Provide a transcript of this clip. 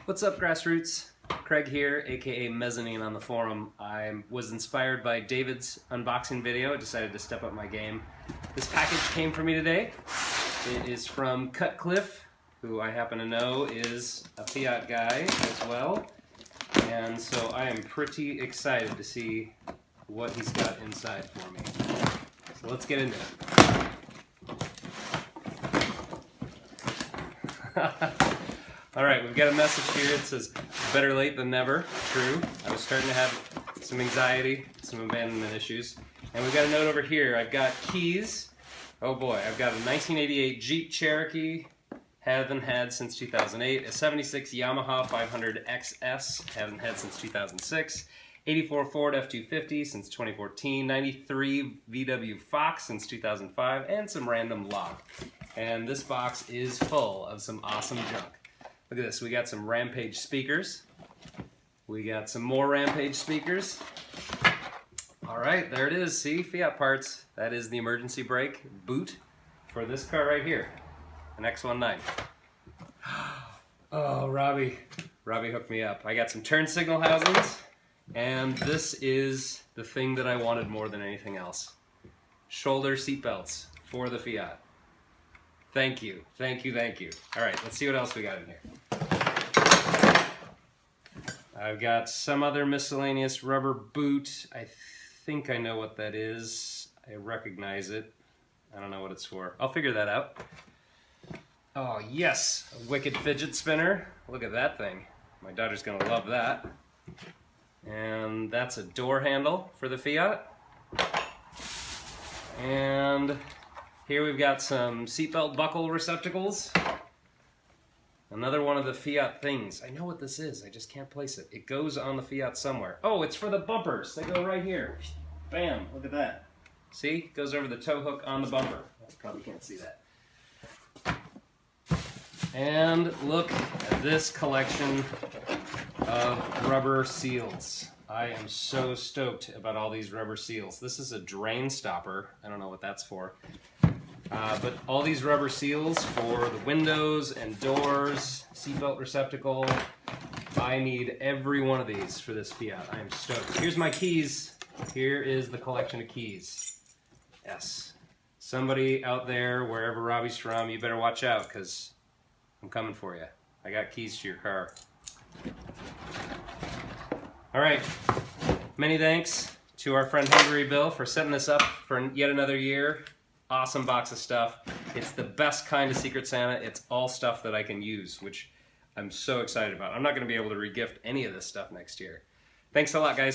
What's up, Grassroots? Craig here, aka Mezzanine on the forum. I was inspired by David's unboxing video. I decided to step up my game. This package came for me today. It is from Cutcliffe, who I happen to know is a Fiat guy as well. And so I am pretty excited to see what he's got inside for me. So let's get into it. Alright, we've got a message here. It says, better late than never. True. I was starting to have some anxiety, some abandonment issues. And we've got a note over here. I've got keys. Oh boy, I've got a 1988 Jeep Cherokee. Haven't had since 2008. A 76 Yamaha 500 XS. Haven't had since 2006. 84 Ford F-250 since 2014. 93 VW Fox since 2005. And some random lock. And this box is full of some awesome junk. Look at this, we got some Rampage speakers. We got some more Rampage speakers. All right, there it is, see, Fiat parts. That is the emergency brake boot for this car right here, an X19. Oh, Robbie hooked me up. I got some turn signal housings, and this is the thing that I wanted more than anything else. Shoulder seat belts for the Fiat. Thank you, thank you, thank you. All right, let's see what else we got in here. I've got some other miscellaneous rubber boot. I think I know what that is. I recognize it. I don't know what it's for. I'll figure that out. Oh yes, a wicked fidget spinner. Look at that thing. My daughter's gonna love that. And that's a door handle for the Fiat. And here we've got some seatbelt buckle receptacles. Another one of the Fiat things. I know what this is, I just can't place it. It goes on the Fiat somewhere. Oh, it's for the bumpers. They go right here. Bam, look at that. See, it goes over the tow hook on the bumper. I probably can't see that. And look at this collection of rubber seals. I am so stoked about all these rubber seals. This is a drain stopper. I don't know what that's for. But all these rubber seals for the windows and doors, seatbelt receptacle. I need every one of these for this Fiat. I am stoked. Here's my keys. Here is the collection of keys. Yes. Somebody out there, wherever Robbie's from, you better watch out because I'm coming for you. I got keys to your car. All right. Many thanks to our friend Hungary Bill for setting this up for yet another year. Awesome box of stuff. It's the best kind of Secret Santa. It's all stuff that I can use, which I'm so excited about. I'm not going to be able to regift any of this stuff next year. Thanks a lot, guys.